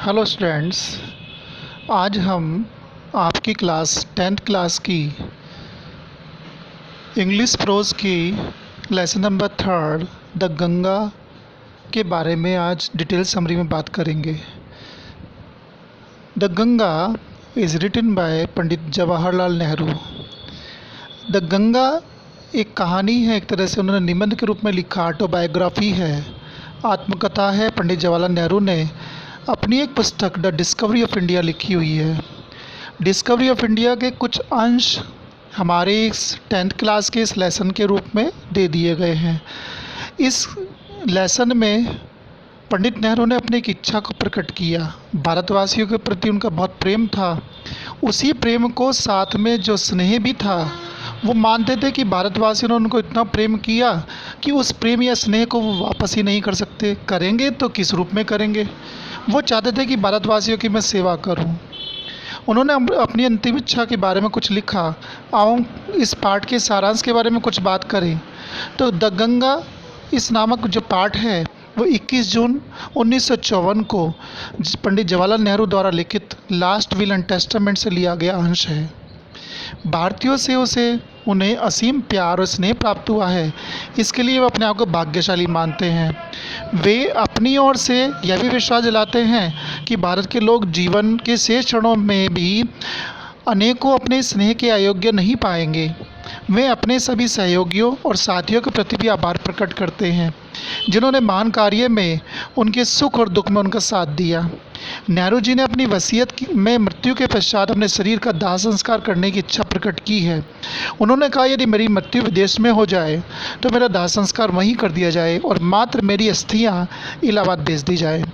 Hello students. आज हम आपकी क्लास 10th क्लास की इंग्लिश प्रोज की लेसन नंबर 3 द गंगा के बारे में आज डिटेल समरी में बात करेंगे। The Ganga is written by Pandit Jawaharlal Nehru. The Ganga एक कहानी है, एक तरह से उन्होंने निबंध के रूप में लिखा, ऑटोबायोग्राफी है, आत्मकथा है। पंडित जवाहरलाल नेहरू ने अपनी एक पुस्तक द डिस्कवरी ऑफ इंडिया लिखी हुई है। डिस्कवरी ऑफ इंडिया के कुछ अंश हमारे इस 10th क्लास के इस लेसन के रूप में दे दिए गए हैं। इस लेसन में पंडित नेहरू ने अपनी एक इच्छा को प्रकट किया। भारतवासियों के प्रति उनका बहुत प्रेम था। उसी प्रेम को साथ में जो स्नेह भी था, वो मानते थे कि भारतवासियों ने उनको इतना प्रेम किया कि उस प्रेम या स्नेह को वो वापस ही नहीं कर सकते। करेंगे तो किस रूप में करेंगे। वो चाहते थे कि भारतवासियों की मैं सेवा करूं। उन्होंने अपनी अंतिम इच्छा के बारे में कुछ लिखा। आओ इस पाठ के सारांश के बारे में कुछ बात करें। तो द गंगा इस नामक जो पाठ है वो 21 जून 1954 को पंडित जवाहरलाल नेहरू द्वारा लिखित लास्ट विल एंड टेस्टामेंट से लिया गया अंश है। भारतीयों से उन्हें असीम प्यार और स्नेह प्राप्त हुआ है। इसके लिए वे अपने आप को भाग्यशाली मानते हैं। वे अपनी ओर से यह भी विश्वास दिलाते हैं कि भारत के लोग जीवन के शेष क्षणों में भी अनेकों अपने स्नेह के अयोग्य नहीं पाएंगे। वे अपने सभी सहयोगियों और साथियों के प्रति भी आभार प्रकट करते हैं, जिन्होंने महान कार्य में उनके सुख और दुख में उनका साथ दिया। नेहरू जी ने अपनी वसीयत में मृत्यु के पश्चात अपने शरीर का दाह संस्कार करने की इच्छा प्रकट की है। उन्होंने कहा, यदि मेरी मृत्यु विदेश में हो जाए तो मेरा दाह संस्कार वहीं कर दिया जाए और मात्र मेरी अस्थियां इलाहाबाद भेज दी जाए।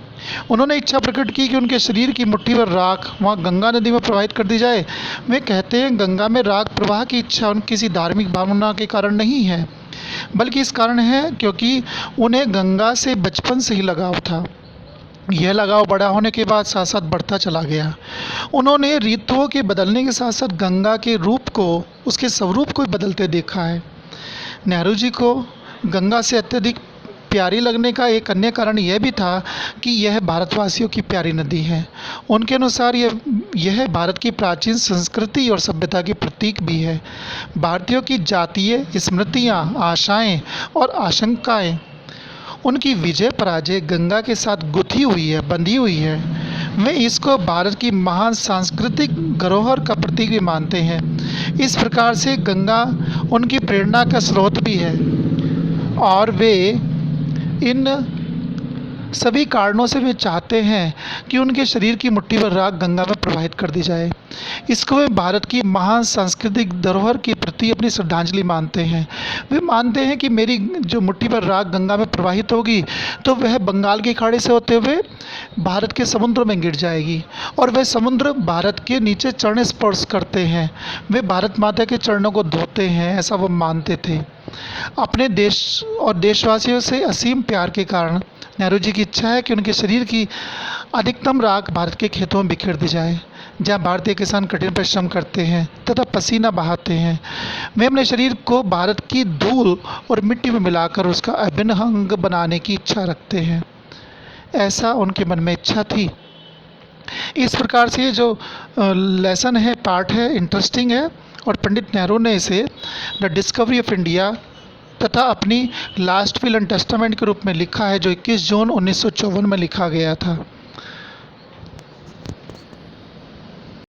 उन्होंने इच्छा प्रकट की कि उनके शरीर की मुट्ठी भर राख वहाँ गंगा नदी में प्रवाहित कर दी जाए। वे कहते हैं, गंगा में राख प्रवाह की इच्छा उनकी किसी धार्मिक भावना के कारण नहीं है, बल्कि इस कारण है क्योंकि उन्हें गंगा से बचपन से ही लगाव था। यह लगाव बड़ा होने के बाद साथ साथ बढ़ता चला गया। उन्होंने ऋतुओं के बदलने के साथ साथ गंगा के रूप को, उसके स्वरूप को बदलते देखा है। नेहरू जी को गंगा से अत्यधिक प्यारी लगने का एक अन्य कारण यह भी था कि यह भारतवासियों की प्यारी नदी है। उनके अनुसार यह भारत की प्राचीन संस्कृति और सभ्यता की प्रतीक भी है। भारतीयों की जातीय स्मृतियाँ, आशाएं और आशंकाएं, उनकी विजय पराजय गंगा के साथ गुथी हुई है, बंधी हुई है। वे इसको भारत की महान सांस्कृतिक धरोहर का प्रतीक भी मानते हैं। इस प्रकार से गंगा उनकी प्रेरणा का स्रोत भी है और वे इन सभी कारणों से वे चाहते हैं कि उनके शरीर की मुट्ठी भर राख गंगा में प्रवाहित कर दी जाए। इसको वे भारत की महान सांस्कृतिक धरोहर के प्रति अपनी श्रद्धांजलि मानते हैं। वे मानते हैं कि मेरी जो मुट्ठी भर राख गंगा में प्रवाहित होगी तो वह बंगाल की खाड़ी से होते हुए भारत के समुद्र में गिर जाएगी और वह समुद्र भारत के नीचे चरण स्पर्श करते हैं। वे भारत माता के चरणों को धोते हैं, ऐसा वो मानते थे। अपने देश और देशवासियों से असीम प्यार के कारण नेहरू जी की इच्छा है कि उनके शरीर की अधिकतम राख भारत के खेतों में बिखेर दी जाए, जहाँ भारतीय किसान कठिन परिश्रम करते हैं तथा पसीना बहाते हैं। वे अपने शरीर को भारत की धूल और मिट्टी में मिलाकर उसका अभिन्न अंग बनाने की इच्छा रखते हैं। ऐसा उनके मन में इच्छा थी। इस प्रकार से ये जो लेसन है, पार्ट है, इंटरेस्टिंग है और पंडित नेहरू ने इसे द डिस्कवरी ऑफ इंडिया तथा अपनी लास्ट विल एंड टेस्टामेंट के रूप में लिखा है, जो 21 जून 1954 में लिखा गया था।